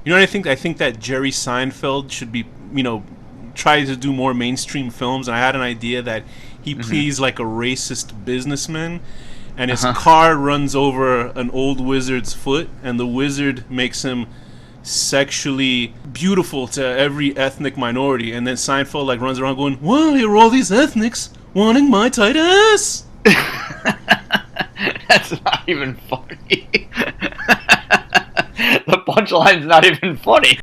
You know what I think? I think that Jerry Seinfeld should be, try to do more mainstream films. And I had an idea that he plays like a racist businessman, and his car runs over an old wizard's foot, and the wizard makes him sexually beautiful to every ethnic minority, and then Seinfeld like runs around going, "Well, here are all these ethnics wanting my tight ass." That's not even funny. The punchline's not even funny.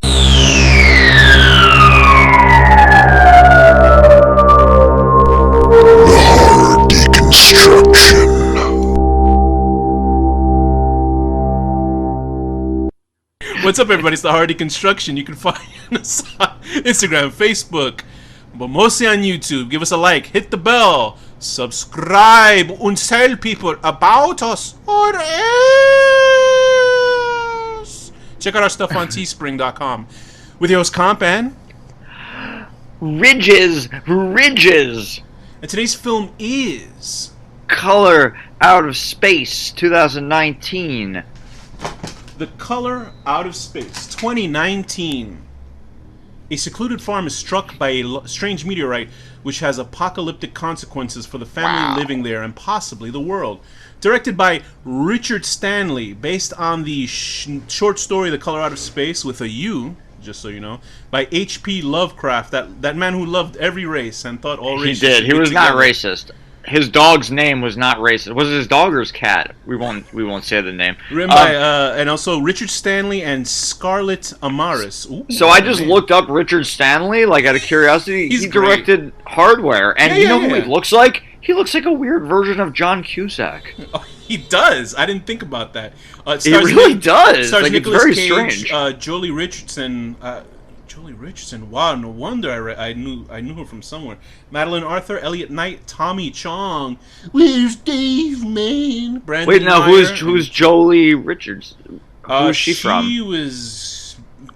Horror Deconstruction. What's up, everybody? It's the HorrorDeconstruction. You can find us on Instagram, Facebook, but mostly on YouTube. Give us a like, hit the bell, subscribe, and tell people about us or else. Check out our stuff on teespring.com. With your host, Komp and Ridges. And today's film is Color Out of Space, 2019. The Color Out of Space, 2019. A secluded farm is struck by a strange meteorite which has apocalyptic consequences for the family living there and possibly the world. Directed by Richard Stanley, based on the short story The Color Out of Space with a U, just so you know, by H.P. Lovecraft, that man who loved every race and thought all races. He did. He was not racist. His dog's name was not racist. Was it his dog or his cat? We won't say the name. Written by and also Richard Stanley and Scarlett Amaris. Ooh, so I just looked up Richard Stanley, like out of curiosity. He directed Hardware, and you know who he looks like? He looks like a weird version of John Cusack. Oh, he does. I didnn't think about that. He really does. Like, it's very Cage, strange. Jolie Richardson. Wow, no wonder I knew her from somewhere. Madeline Arthur, Elliot Knight, Tommy Chong. Where's Dave, man? Brandon Wait, now Meyer, who's Jolie Richards? Who is she from?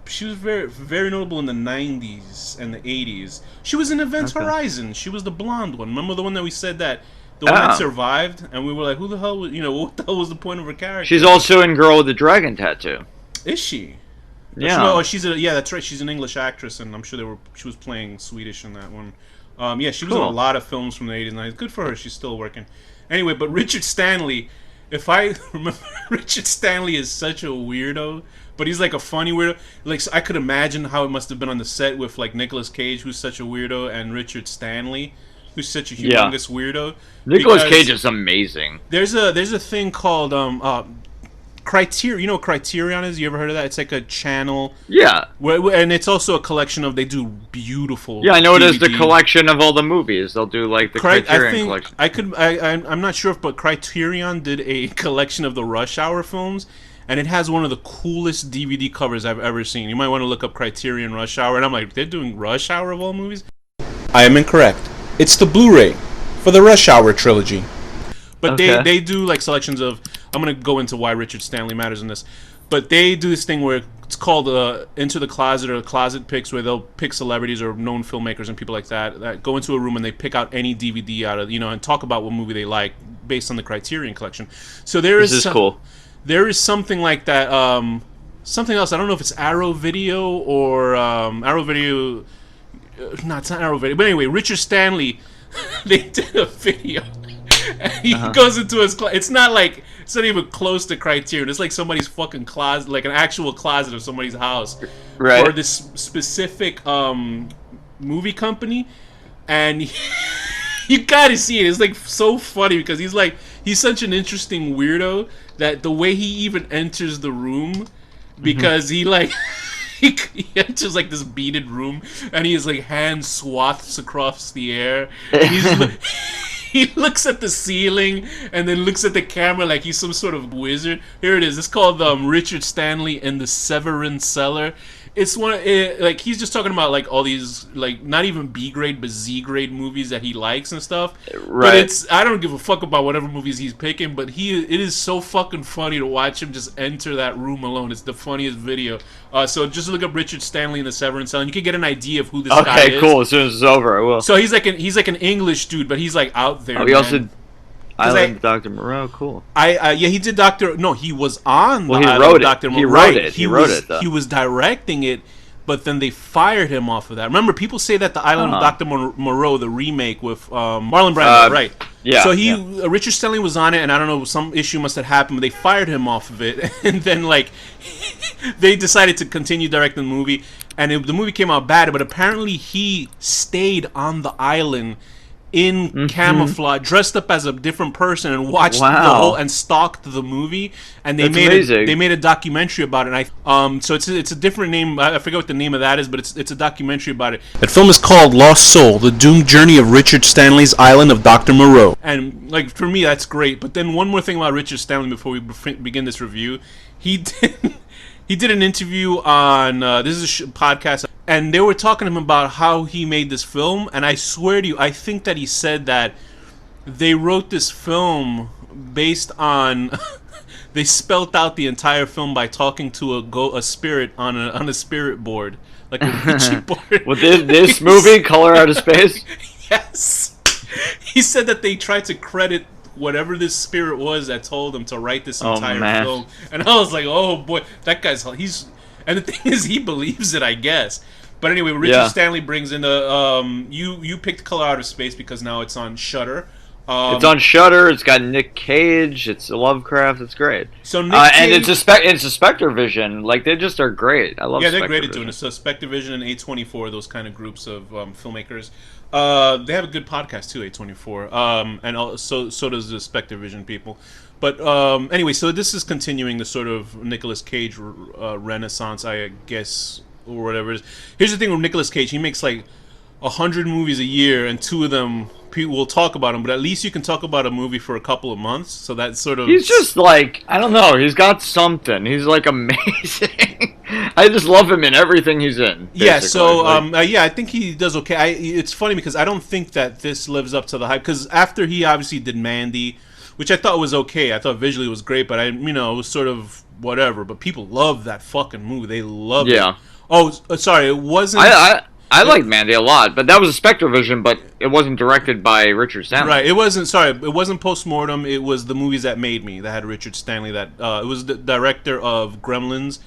She was very, very notable in the 90s and the 80s. She was in Event Horizon. She was the blonde one. Remember the one that we said that the one that survived, and we were like, who the hell? What the hell was the point of her character? She's also in Girl with the Dragon Tattoo. Is she? Yeah. That's right. She's an English actress, and I'm sure she was playing Swedish in that one. She was in a lot of films from the 80s and 90s. Good for her. She's still working. Anyway, but Richard Stanley, if I remember, Richard Stanley is such a weirdo, but he's like a funny weirdo. Like, so I could imagine how it must have been on the set with like Nicolas Cage, who's such a weirdo, and Richard Stanley, who's such a humongous weirdo. Nicolas Cage is amazing. There's a thing called Criterion. You know what Criterion is? You ever heard of that? It's like a channel. Yeah. And it's also a collection of, they do beautiful. Yeah, I know DVD. it is the collection of all the movies. They'll do like the Criterion collection. I'm not sure if, but Criterion did a collection of the Rush Hour films, and it has one of the coolest DVD covers I've ever seen. You might want to look up Criterion Rush Hour, and I'm like, they're doing Rush Hour of all movies? I am incorrect. It's the Blu-ray for the Rush Hour trilogy. But they do like selections of. I'm gonna go into why Richard Stanley matters in this, but they do this thing where it's called Into the Closet or Closet Picks, where they'll pick celebrities or known filmmakers and people like that go into a room and they pick out any DVD out of and talk about what movie they like based on the Criterion collection. So this is cool. There is something like that. Something else. I don't know if it's Arrow Video or Arrow Video. No, it's not Arrow Video. But anyway, Richard Stanley, they did a video. And he goes into his closet. It's not even close to Criterion. It's like somebody's fucking closet, like an actual closet of somebody's house, right? For this specific movie company, and you gotta see it. It's like so funny because he's such an interesting weirdo that the way he even enters the room, because he enters like this beaded room and he has like hand swaths across the air. And he looks at the ceiling and then looks at the camera like he's some sort of wizard. Here it is. It's called Richard Stanley and the Severin Cellar. It's like he's just talking about like all these like not even B grade but Z grade movies that he likes and stuff. Right. But I don't give a fuck about whatever movies he's picking. But it is so fucking funny to watch him just enter that room alone. It's the funniest video. So just look up Richard Stanley and the Severin Cellar, and you can get an idea of who this guy is. Okay, cool. As soon as it's over, I will. So he's like an English dude, but he's like out there. He also Island of Dr. Moreau, cool. Yeah, he did Doctor. No, he was on. Well, the he Island wrote of Dr. it. Moreau. He wrote Right. it. He wrote it. Though. He was directing it, but then they fired him off of that. Remember, people say that the Island of Dr. Moreau, the remake with Marlon Brando, right? Yeah. So Richard Stanley was on it, and I don't know, some issue must have happened, but they fired him off of it, and then like they decided to continue directing the movie, and the movie came out bad. But apparently, he stayed on the island in camouflage, dressed up as a different person, and watched the whole and stalked the movie. And they made a documentary about it. And so it's a different name. I forget what the name of that is, but it's a documentary about it. That film is called Lost Soul: The Doomed Journey of Richard Stanley's Island of Dr. Moreau. And like for me, that's great. But then one more thing about Richard Stanley before we begin this review, he did an interview on this is a podcast, and they were talking to him about how he made this film. And I swear to you, I think that he said that they wrote this film based on they spelt out the entire film by talking to a spirit on a spirit board, like a Ouija board. With this movie, Color Out of Space. Yes, he said that they tried to credit whatever this spirit was that told him to write this entire film. And I was like, oh boy, that guy's and the thing is, he believes it, I guess. But anyway, Richard Stanley brings in you picked Color Out of Space because now it's on Shudder. It's on Shudder. It's got Nick Cage. It's Lovecraft. It's great. So Nick Cage, and it's a Spectre Vision. Like, they just are great. I love. Yeah, they're great at doing it. So Spectre Vision and A24, those kind of groups of filmmakers. They have a good podcast too, A24, and also so does the Spectre Vision people. But anyway, so this is continuing the sort of Nicolas Cage renaissance, I guess, or whatever it is. Here's the thing with Nicolas Cage: he makes like 100 movies a year, and 2 of them people will talk about them. But at least you can talk about a movie for a couple of months. So that's sort of he's just like, I don't know. He's got something. He's like amazing. I just love him in everything he's in. Basically. Yeah. So I think he does okay. It's funny because I don't think that this lives up to the hype. Because after he obviously did Mandy, which I thought was okay. I thought visually it was great, but it was sort of whatever. But people love that fucking movie. They love it. Oh, sorry, it wasn't. I liked Mandy a lot, but that was a Spectre Vision, but it wasn't directed by Richard Stanley. Right, it wasn't. Sorry, it wasn't Postmortem. It was The Movies That Made Me that had Richard Stanley. That it was the director of Gremlins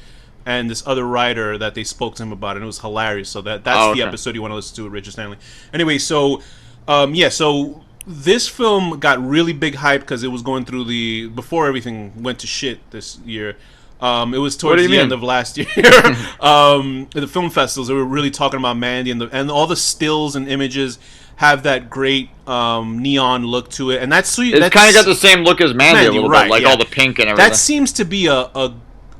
and this other writer that they spoke to him about, and it was hilarious. So that's the episode you want to listen to with Richard Stanley. Anyway, so so this film got really big hype because it was going through before everything went to shit this year. It was towards the end of last year. The film festivals, they were really talking about Mandy, and all the stills and images have that great neon look to it, and that's sweet. It's kind of got the same look as Mandy a little bit, like all the pink and everything. That seems to be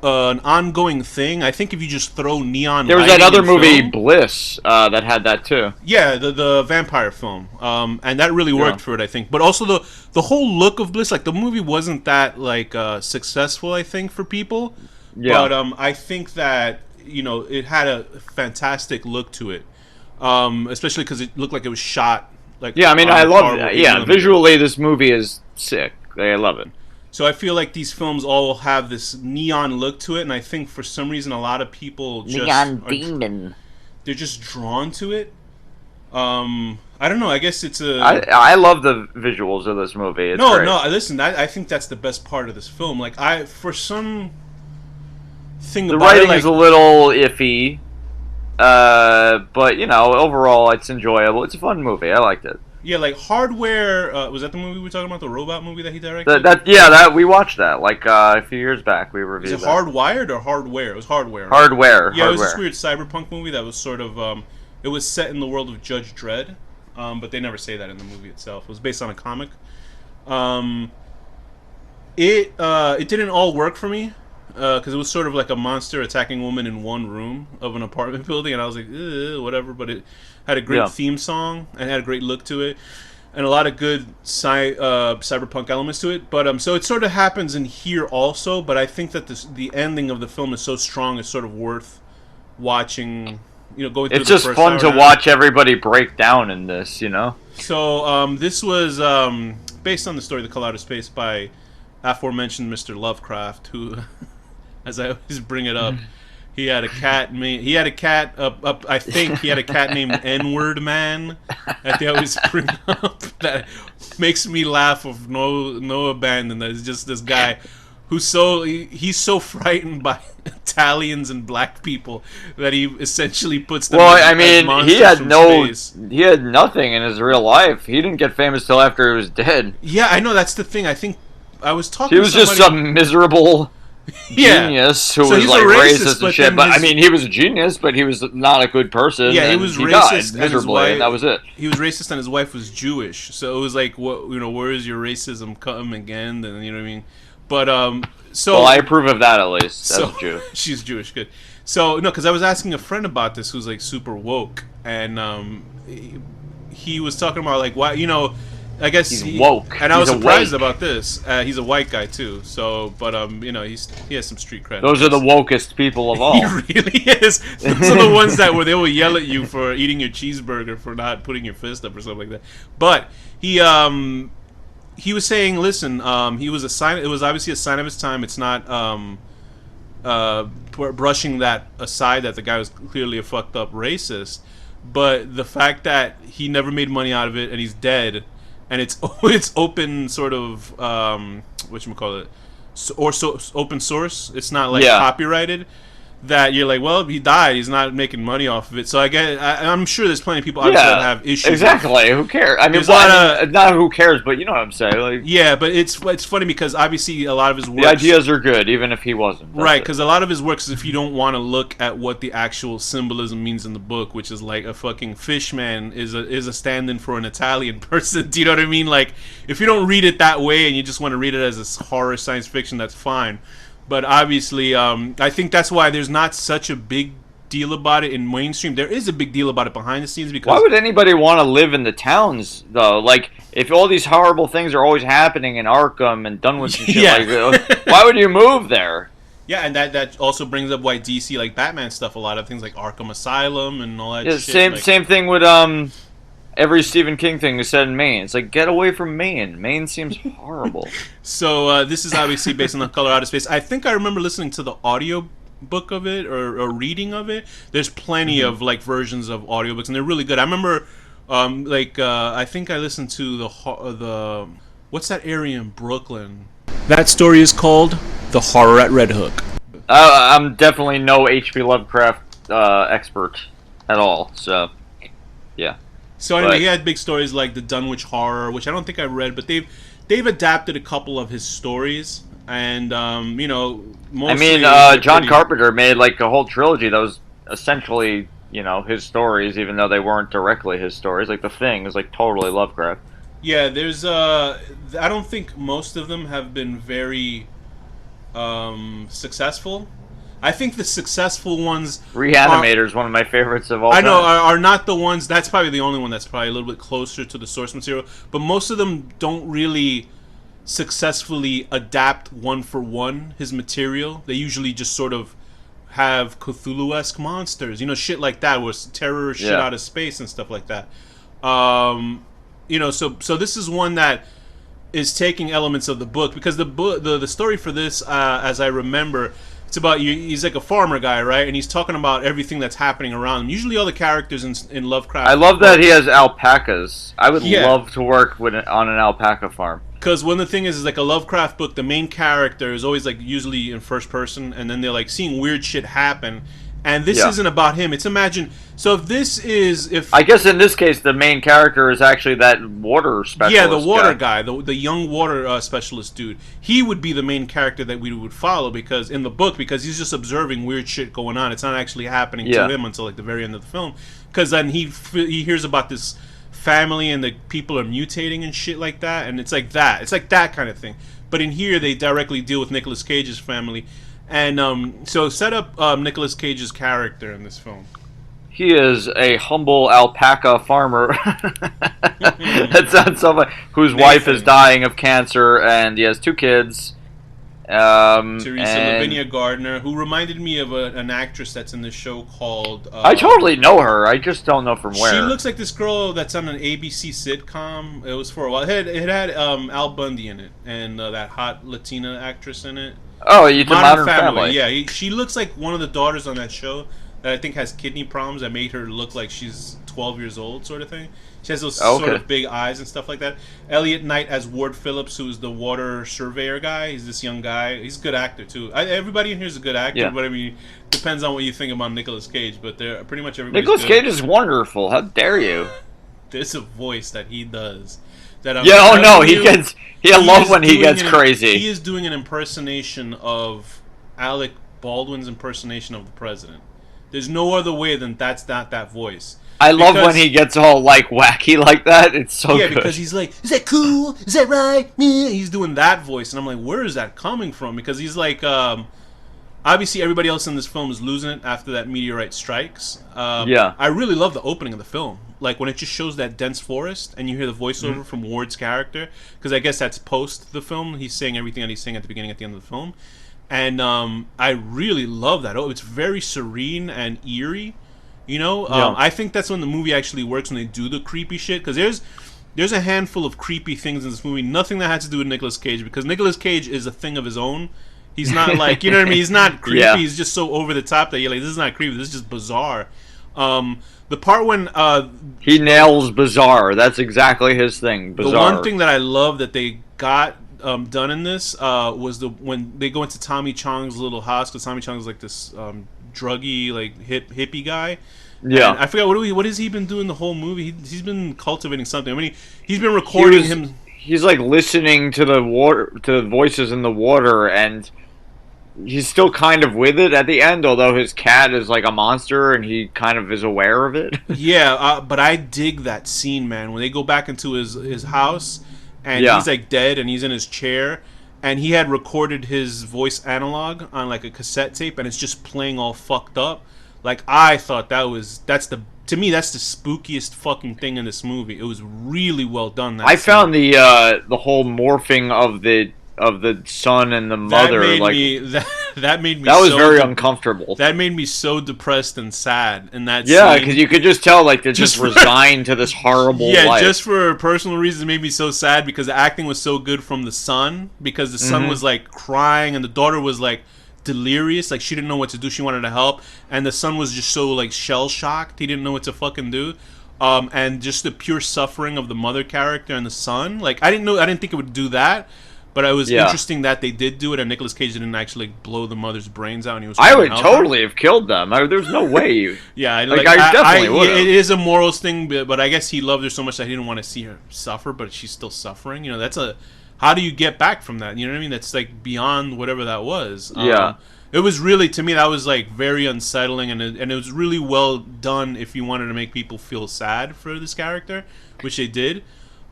an ongoing thing. I think if you just throw neon, there was that other movie Bliss that had that too. Yeah, the vampire film, and that really worked for it, I think. But also the whole look of Bliss, like the movie wasn't that like successful, I think, for people. Yeah. But I think that it had a fantastic look to it, especially because it looked like it was shot like. Yeah, I mean, I love it. Yeah, visually this movie is sick. I love it. So I feel like these films all have this neon look to it, and I think for some reason a lot of people they're just drawn to it. I don't know. I guess it's I love the visuals of this movie. It's great. Listen, I think that's the best part of this film. Like for some thing, the writing is a little iffy, but overall it's enjoyable. It's a fun movie. I liked it. Yeah, like Hardware. Was that the movie we were talking about? The robot movie that he directed? That we watched that like a few years back. We reviewed. Is it Hardwired or Hardware? It was Hardware. Right? Hardware. Yeah, it was this weird cyberpunk movie that was sort of. It was set in the world of Judge Dredd, but they never say that in the movie itself. It was based on a comic. It didn't all work for me because it was sort of like a monster attacking a woman in one room of an apartment building, and I was like, whatever. But it had a great theme song and had a great look to it, and a lot of good cyberpunk elements to it. But so it sort of happens in here also. But I think that the ending of the film is so strong, it's sort of worth watching. Going through it's just fun to watch everybody break down in this. So this was based on the story "The Color Out of Space" by aforementioned Mr. Lovecraft, who, as I always bring it up, He had a cat. He had a cat. I think he had a cat named N-word Man that they always bring up. That makes me laugh of no abandon. That is just this guy who's he's so frightened by Italians and black people that he essentially puts them. Well, as, I mean, he had he had nothing in his real life. He didn't get famous till after he was dead. Yeah, I know. That's the thing. I think I was talking. He was just some miserable genius who was like racist and shit. But I mean, he was a genius, but he was not a good person. Yeah, he was racist died miserably, and that was it. He was racist, and his wife was Jewish. So it was like, what, where is your racism come again? And you know what I mean? But well, I approve of that at least. So, as a Jew. She's Jewish, good. So no, because I was asking a friend about this who's like super woke, and he was talking about like why I guess he's woke, and I was surprised about this. He's a white guy too, so but he has some street cred. Those are the wokest people of all. He really is. Those are the ones that they will yell at you for eating your cheeseburger for not putting your fist up or something like that. But he was saying, listen, he was a sign. It was obviously a sign of his time. It's not brushing that aside that the guy was clearly a fucked up racist, but the fact that he never made money out of it and he's dead. And it's open sort of whatchamacallit, open source. It's not like copyrighted. That you're like, well, he died. He's not making money off of it. So I'm sure there's plenty of people out there that have issues. Exactly. Who cares? I mean, not who cares, but you know what I'm saying. Like, yeah, but it's funny because obviously a lot of his works, the ideas are good, even if he wasn't. Right, because a lot of his works, if you don't want to look at what the actual symbolism means in the book, which is like a fucking fish man is a stand-in for an Italian person. Do you know what I mean? Like, if you don't read it that way and you just want to read it as a horror science fiction, that's fine. But obviously, I think that's why there's not such a big deal about it in mainstream. There is a big deal about it behind the scenes because... Why would anybody want to live in the towns, though? Like, if all these horrible things are always happening in Arkham and Dunwich and shit, why would you move there? Yeah, and that also brings up why DC, like Batman stuff, a lot of things like Arkham Asylum and all that shit. Same thing with every Stephen King thing is set in Maine. It's like, get away from Maine. Maine seems horrible. So this is obviously based on the Color Out of Space. I think I remember listening to the audio book of it or reading of it. There's plenty of like versions of audiobooks, and they're really good. I remember I think I listened to the what's that area in Brooklyn? That story is called The Horror at Red Hook. I'm definitely no H.P. Lovecraft expert at all, so yeah. So anyway, he had big stories like the Dunwich Horror, which I don't think I read, but they've adapted a couple of his stories, and mostly. I mean, John Carpenter made like a whole trilogy that was essentially his stories, even though they weren't directly his stories. Like The Thing is like totally Lovecraft. Yeah, there's I don't think most of them have been very successful. I think the successful ones... Reanimator is one of my favorites of all time. I know, are not the ones... That's probably the only one that's probably a little bit closer to the source material. But most of them don't really successfully adapt one for one his material. They usually just sort of have Cthulhu-esque monsters. Shit like that, where terror shit out of space and stuff like that. So this is one that is taking elements of the book. Because the story for this, as I remember... It's about he's like a farmer guy, right? And he's talking about everything that's happening around him. Usually all the characters in Lovecraft... I love that he has alpacas. I would love to work on an alpaca farm. Because one of the things is like a Lovecraft book, the main character is always like usually in first person, and then they're like seeing weird shit happen. And this isn't about him. It's so if this is... I guess in this case, the main character is actually that water specialist. Yeah, the water guy, the young water specialist dude. He would be the main character that we would follow because he's just observing weird shit going on. It's not actually happening to him until like the very end of the film. Because then he hears about this family and the people are mutating and shit like that. And it's like that. It's like that kind of thing. But in here, they directly deal with Nicolas Cage's family. And so set up Nicolas Cage's character in this film. He is a humble alpaca farmer. That sounds so funny. Whose wife is dying of cancer, and he has 2 kids. Teresa Lavinia Gardner, who reminded me of an actress that's in this show called... I totally know her. I just don't know from where. She looks like this girl that's on an ABC sitcom. It was for a while. It had Al Bundy in it, and that hot Latina actress in it. Oh, you did Modern Family. Yeah, she looks like one of the daughters on that show that I think has kidney problems that made her look like she's 12 years old, sort of thing. She has those sort of big eyes and stuff like that. Elliot Knight as Ward Phillips, who's the water surveyor guy. He's this young guy. He's a good actor too. Everybody in here is a good actor, but I mean, depends on what you think about Nicolas Cage. But they're pretty much everybody. Nicolas Cage is wonderful. How dare you? There's a voice that he does. That I love when he gets crazy. He is doing an impersonation of Alec Baldwin's impersonation of the president. There's no other way than that's not that voice. I love when he gets all like wacky like that. It's so good. Yeah, because he's like, is that cool? Is that right? Yeah. He's doing that voice, and I'm like, where is that coming from? Because he's like, obviously everybody else in this film is losing it after that meteorite strikes. I really love the opening of the film. Like when it just shows that dense forest and you hear the voiceover from Ward's character, because I guess that's post the film. He's saying everything that he's saying at the beginning, at the end of the film. And I really love that. Oh, it's very serene and eerie. You know, I think that's when the movie actually works, when they do the creepy shit. Because there's a handful of creepy things in this movie. Nothing that has to do with Nicolas Cage, because Nicolas Cage is a thing of his own. He's not like, you know what I mean? He's not creepy. Yeah. He's just so over the top that you're like, this is not creepy. This is just bizarre. The part when he nails bizarre. That's exactly his thing. Bizarre. The one thing that I love that they got done in this was when they go into Tommy Chong's little house, because Tommy Chong is like this druggy, like hippie guy. Yeah, and I forgot what has he been doing the whole movie. He's been cultivating something. I mean, he's been recording him. He's like listening to the water, to the voices in the water, and he's still kind of with it at the end. Although his cat is like a monster, and he kind of is aware of it. Yeah, but I dig that scene, man. When they go back into his house, and he's like dead, and he's in his chair. And he had recorded his voice analog on like a cassette tape, and it's just playing all fucked up. Like, I thought to me that's the spookiest fucking thing in this movie. It was really well done. I found the whole morphing of the son and the mother that made me that was very uncomfortable. That made me so depressed and sad in that scene. Because you could just tell like they're just resigned to this horrible life. Just for personal reasons it made me so sad, because the acting was so good from the son, because the son was like crying and the daughter was like delirious, like she didn't know what to do, she wanted to help, and the son was just so like shell shocked, he didn't know what to fucking do. And just the pure suffering of the mother character and the son, like I didn't think it would do that. But it was interesting that they did do it, and Nicolas Cage didn't actually blow the mother's brains out. And he was. I would totally have killed them. There's no way. Yeah, I definitely would. It is a morals thing, but I guess he loved her so much that he didn't want to see her suffer. But she's still suffering. You know, how do you get back from that? You know what I mean? That's like beyond whatever that was. It was really, to me, that was like very unsettling, and it was really well done. If you wanted to make people feel sad for this character, which they did.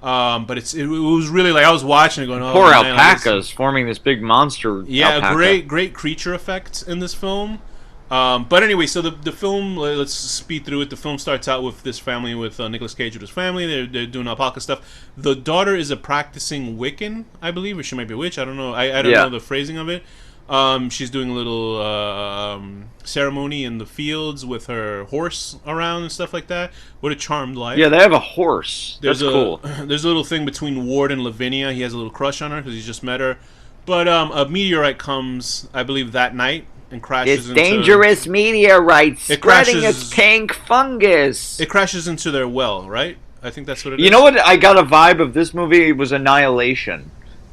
But it was really like I was watching it going, oh, poor alpacas forming this big monster. Yeah, alpaca. great creature effect in this film. But anyway, so the film, let's speed through it. The film starts out with this family, with Nicolas Cage with his family. They're doing alpaca stuff. The daughter is a practicing Wiccan, I believe, or she might be a witch. I don't know. I don't know the phrasing of it. She's doing a little ceremony in the fields with her horse around and stuff like that. What a charmed life. Yeah, they have a horse. That's cool. There's a little thing between Ward and Lavinia. He has a little crush on her because he's just met her. But a meteorite comes, I believe, that night and crashes into... It's dangerous meteorite spreading its pink fungus. It crashes into their well, right? I think that's what it is. You know what? I got a vibe of this movie was Annihilation.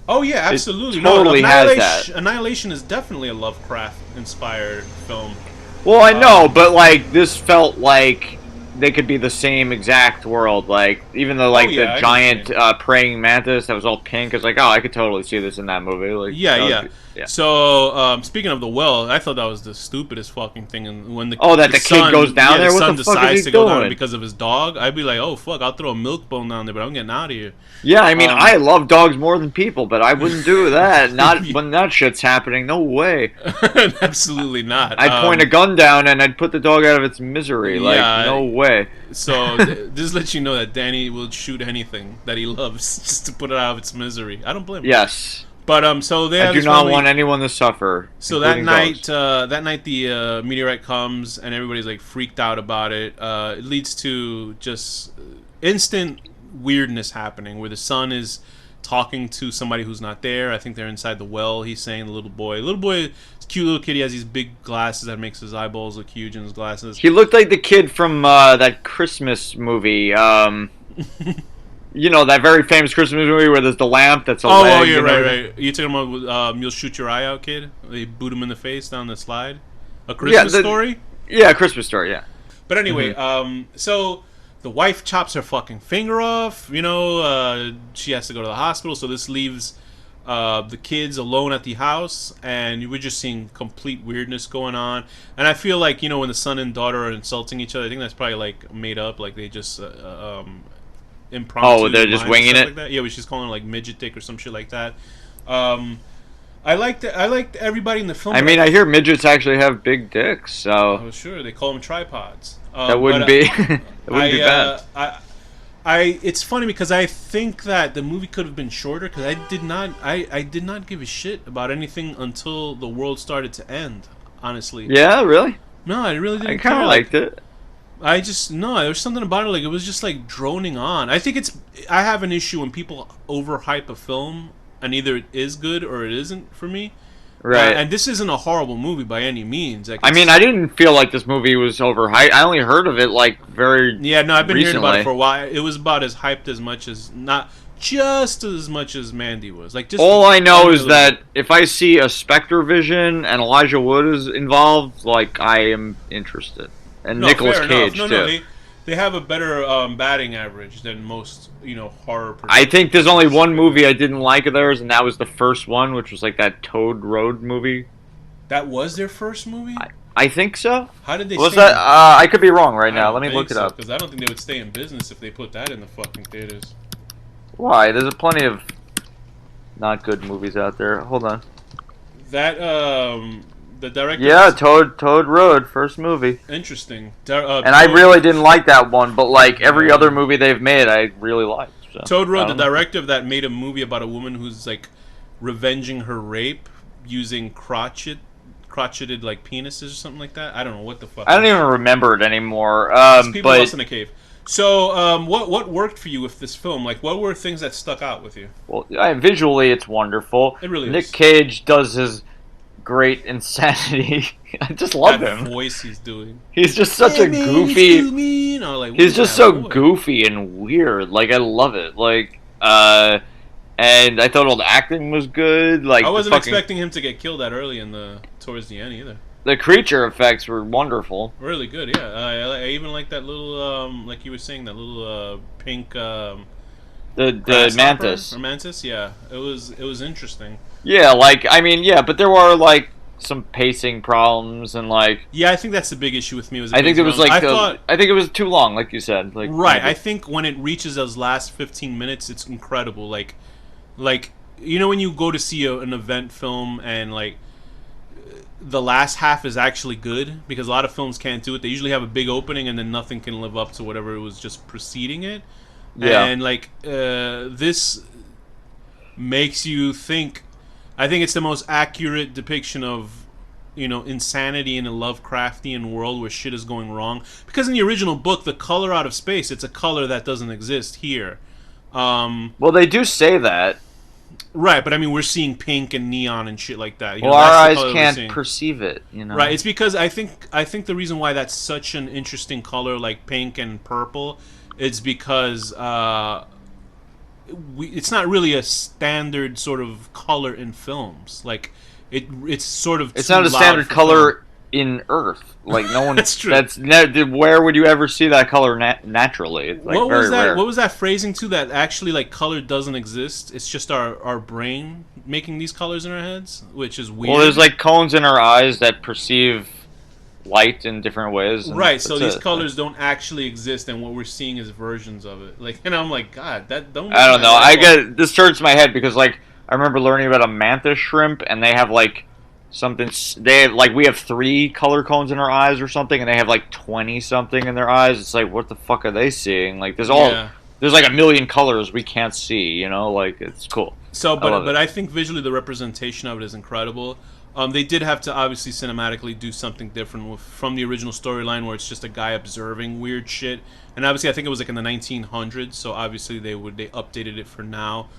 Oh yeah, absolutely. It totally has that. Annihilation is definitely a Lovecraft-inspired film. Well, I know, but like this felt like they could be the same exact world. Like even though like the giant praying mantis that was all pink, it's like, oh, I could totally see this in that movie. Like, yeah. So speaking of the well, I thought that was the stupidest fucking thing. And when the kid goes down there, the what son the fuck decides is he to go doing? down because of his dog, I'd be like, oh fuck, I'll throw a milk bone down there, but I'm getting out of here. Yeah, I mean, I love dogs more than people, but I wouldn't do that. Not when that shit's happening. No way. Absolutely not. I'd point a gun down and I'd put the dog out of its misery. Like, no way. So this lets you know that Danny will shoot anything that he loves just to put it out of its misery. I don't blame him. Yes. But so they I do not want anyone to suffer. So that night, the meteorite comes and everybody's like freaked out about it. It leads to just instant weirdness happening, where the son is talking to somebody who's not there. I think they're inside the well. He's saying the little boy, cute little kid. He has these big glasses that makes his eyeballs look huge in his glasses. He looked like the kid from that Christmas movie. You know, that very famous Christmas movie where there's the lamp that's a leg. Oh, yeah, right. You talking about You'll Shoot Your Eye Out kid? They boot him in the face down the slide. A Christmas Story? Yeah, a Christmas Story, yeah. But anyway, so the wife chops her fucking finger off. You know, she has to go to the hospital. So this leaves the kids alone at the house, and we're just seeing complete weirdness going on. And I feel like, you know, when the son and daughter are insulting each other, I think that's probably like made up. Like they just impromptu. Oh, they're just winging it. Like that. Yeah, we just calling it like midget dick or some shit like that. I liked everybody in the film. I mean, I hear midgets actually have big dicks, so. Oh, sure, they call them tripods. That wouldn't be. That wouldn't be bad. It's funny because I think that the movie could have been shorter because I did not give a shit about anything until the world started to end. Honestly. Yeah, really? No, I really didn't. I kind of liked it. There was something about it, like it was just like droning on. I have an issue when people overhype a film and either it is good or it isn't for me. Right. And this isn't a horrible movie by any means. Like, I mean, I didn't feel like this movie was overhyped. I only heard of it like very I've been hearing about it recently. for a while. It was about as hyped as much as not just as much as Mandy was. Like, just all I know is that if I see a Spectre Vision and Elijah Wood is involved, like I am interested. And Nicolas Cage too. No, they have a better batting average than most, you know, horror productions. I think there's only one movie I didn't like of theirs, and that was the first one, which was like that Toad Road movie. That was their first movie? I think so. How did they was stay that? I could be wrong right now. Let me look it up. Because I don't think they would stay in business if they put that in the fucking theaters. Why? There's plenty of not good movies out there. Hold on. That the director. Yeah, Toad Road, first movie. Interesting. And I really didn't like that one, but like every other movie they've made, I really liked. So, Toad Road, the director of that, made a movie about a woman who's like revenging her rape using crotcheted like penises or something like that. I don't know what the fuck. I don't even remember it anymore. People lost in a cave. So, what worked for you with this film? Like, what were things that stuck out with you? Well, visually, it's wonderful. It really is. Nick Cage does his great insanity. I just love him. That voice he's doing. He's just such a goofy. Like, he's just so goofy and weird. Like, I love it. Like, and I thought all the acting was good. Like, I wasn't expecting him to get killed that early towards the end either. The creature effects were wonderful. Really good, yeah. I even like that little, like you were saying, that little pink. The mantis. Or mantis, yeah. It was interesting. Yeah, like I mean, yeah, but there were like some pacing problems and like. Yeah, I think that's the big issue with me. I think it was like I think it was too long, like you said. Like right, maybe. I think when it reaches those last 15 minutes, it's incredible. Like you know when you go to see an event film and like. The last half is actually good because a lot of films can't do it. They usually have a big opening and then nothing can live up to whatever it was just preceding it. Yeah. And like this makes you think. I think it's the most accurate depiction of, you know, insanity in a Lovecraftian world where shit is going wrong. Because in the original book, the color out of space, it's a color that doesn't exist here. Well, they do say that. Right, but I mean, we're seeing pink and neon and shit like that. You know, our eyes can't perceive it, you know. Right, it's because I think the reason why that's such an interesting color, like pink and purple, is because it's not really a standard sort of color in films. Like it's sort of it's not a standard color in Earth. Like no one. That's true. Where would you ever see that color naturally? It's like very rare. What was that phrasing too? That actually like color doesn't exist. It's just our brain making these colors in our heads, which is weird. Well, there's like cones in our eyes that perceive light in different ways. Right. So these colors don't actually exist, and what we're seeing is versions of it. Like, and I'm like, God, that don't. I don't know. This turns my head because like I remember learning about a mantis shrimp, and they have like. We have 3 color cones in our eyes or something, and they have like 20 something in their eyes. It's like, what the fuck are they seeing? Like, there's like a million colors we can't see. You know, like it's cool. So, but I think visually the representation of it is incredible. They did have to obviously cinematically do something different from the original storyline, where it's just a guy observing weird shit. And obviously, I think it was like in the 1900s, so obviously they updated it for now.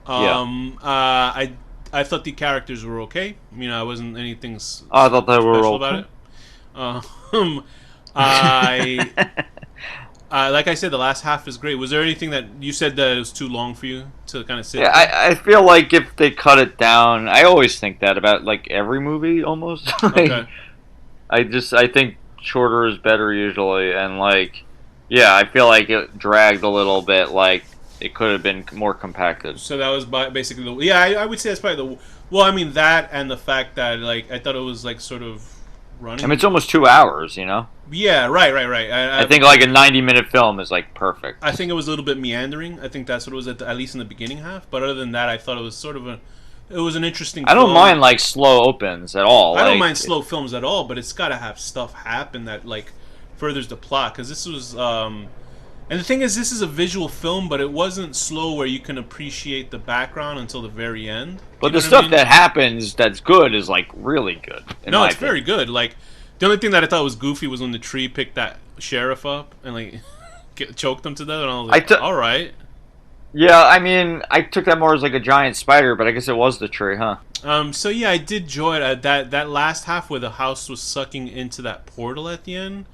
I thought the characters were okay. You know, I wasn't anything I thought they were special okay. about it. I like I said, the last half is great. Was there anything that you said that it was too long for you to kind of sit? Yeah, I feel like if they cut it down, I always think that about like every movie almost. Okay. I think shorter is better usually, and like, yeah, I feel like it dragged a little bit. Like it could have been more compacted. So that was basically the I would say that's probably the well. I mean that and the fact that like I thought it was like sort of running. I mean, it's almost 2 hours, you know. Yeah, right. I think like a 90-minute film is like perfect. I think it was a little bit meandering. I think that's what it was at least in the beginning half. But other than that, I thought it was sort of it was an interesting. I don't film. mind like slow opens at all. I don't mind slow films at all, but it's got to have stuff happen that like furthers the plot. Because this was, and the thing is, this is a visual film, but it wasn't slow where you can appreciate the background until the very end. But the stuff that happens that's good is like really good. No, it's very good. Like the only thing that I thought was goofy was when the tree picked that sheriff up and like choked him to death, and I was like, all right. Yeah, I mean, I took that more as like a giant spider, but I guess it was the tree, huh? So yeah, I did enjoy it. That last half where the house was sucking into that portal at the end,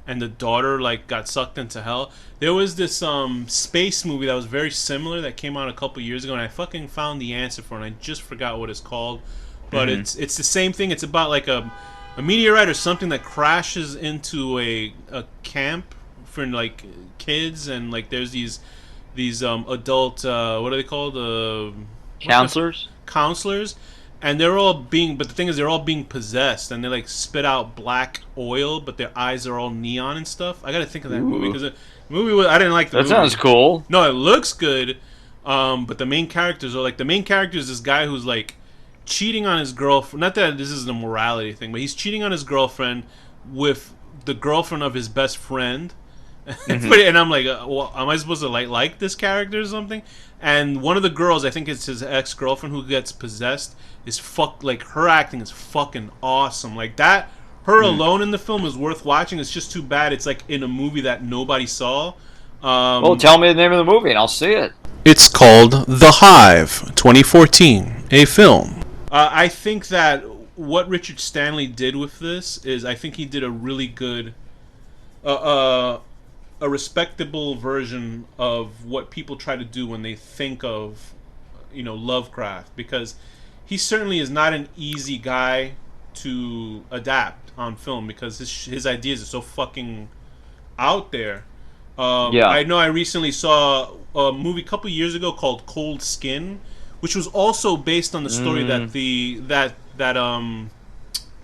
and the daughter like got sucked into hell. There was this space movie that was very similar that came out a couple years ago, and I fucking found the answer for it, and I just forgot what it's called. But it's the same thing. It's about like a meteorite or something that crashes into a camp for like kids, and like there's these adult what are they called, counselors, and they're all being, but the thing is they're all being possessed, and they like spit out black oil, but their eyes are all neon and stuff. I gotta think of that movie because the movie was, I didn't like the movie. That sounds cool. No, it looks good, but the main characters are like, the main character is this guy who's like cheating on his girlfriend. Not that this is a morality thing, but he's cheating on his girlfriend with the girlfriend of his best friend. And I'm like, well, am I supposed to like this character or something? And one of the girls, I think it's his ex-girlfriend who gets possessed, is like her acting is fucking awesome. Like that, her alone in the film is worth watching. It's just too bad it's like in a movie that nobody saw. Well, tell me the name of the movie and I'll see it. It's called The Hive, 2014, a film. I think that what Richard Stanley did with this is, I think he did a really good, a respectable version of what people try to do when they think of, Lovecraft, because he certainly is not an easy guy to adapt on film because his ideas are so fucking out there. I know I recently saw a movie a couple years ago called Cold Skin, which was also based on the story that the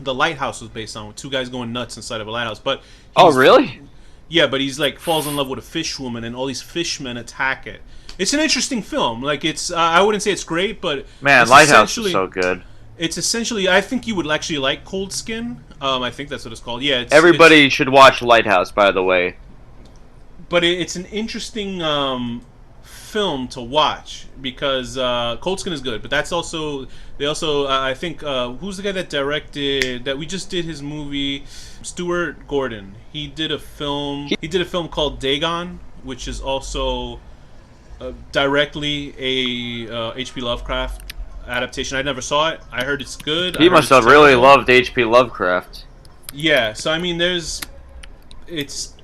lighthouse was based on, with two guys going nuts inside of a lighthouse. But really? Yeah, but he's like falls in love with a fish woman, and all these fishmen attack it. It's an interesting film. Like it's, I wouldn't say it's great, but man, Lighthouse is so good. It's essentially, I think you would actually like Cold Skin. I think that's what it's called. Yeah, everybody should watch Lighthouse, by the way. But it's an interesting film to watch because Cold Skin is good, but that's also I think who's the guy that directed that we just did his movie, Stuart Gordon. He did a film called Dagon, which is also directly a H.P. Lovecraft adaptation. I never saw it. I heard it's good. He must have really loved H.P. Lovecraft. Yeah, so I mean, it's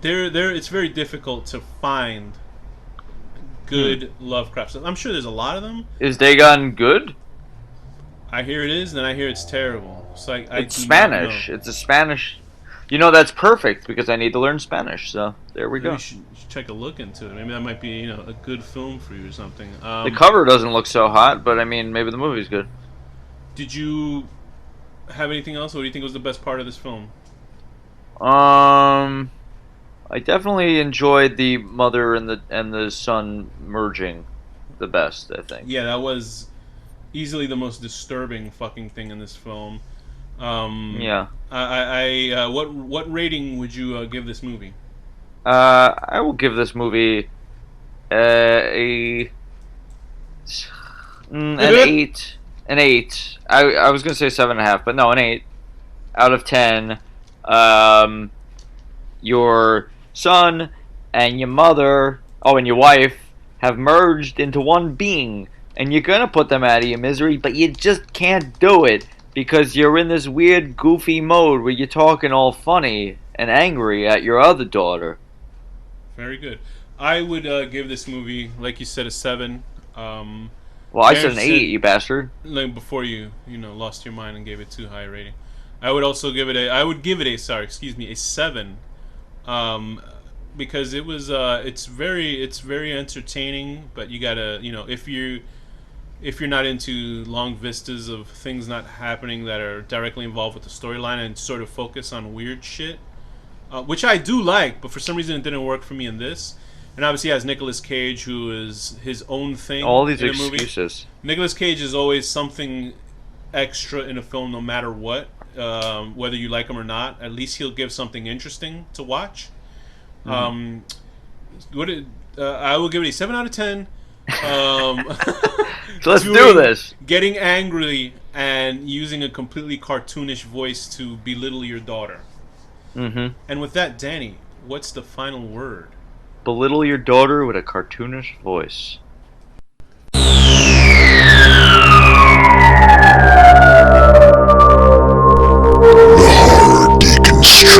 very difficult to find good Lovecraft stuff. I'm sure there's a lot of them. Is Dagon good? I hear it is, and I hear it's terrible. So it's Spanish. It's a Spanish. That's perfect because I need to learn Spanish. So there we go. You should take a look into it. Maybe that might be a good film for you or something. The cover doesn't look so hot, but I mean maybe the movie's good. Did you have anything else? What do you think was the best part of this film? I definitely enjoyed the mother and the son merging the best, I think. Yeah, that was easily the most disturbing fucking thing in this film. Yeah. What rating would you give this movie? I will give this movie an 8. An 8. I was gonna say 7.5, but no, an 8 out of 10. Your son and your mother, and your wife have merged into one being and you're gonna put them out of your misery, but you just can't do it because you're in this weird, goofy mode where you're talking all funny and angry at your other daughter. Very good. I would give this movie, like you said, a 7. Well, I said an 8, you bastard. Like before you lost your mind and gave it too high a rating. I would also give it a 7. Because it was it's very entertaining, but you gotta, if you're not into long vistas of things not happening that are directly involved with the storyline and sort of focus on weird shit, which I do like, but for some reason it didn't work for me in this. And obviously, it has Nicolas Cage, who is his own thing. All these in excuses. Nicolas Cage is always something extra in a film, no matter what. Whether you like him or not, at least he'll give something interesting to watch. I will give it a 7 out of 10. So let's do this. Getting angry and using a completely cartoonish voice to belittle your daughter. And with that, Danny, what's the final word? Belittle your daughter with a cartoonish voice. Horror Deconstruction.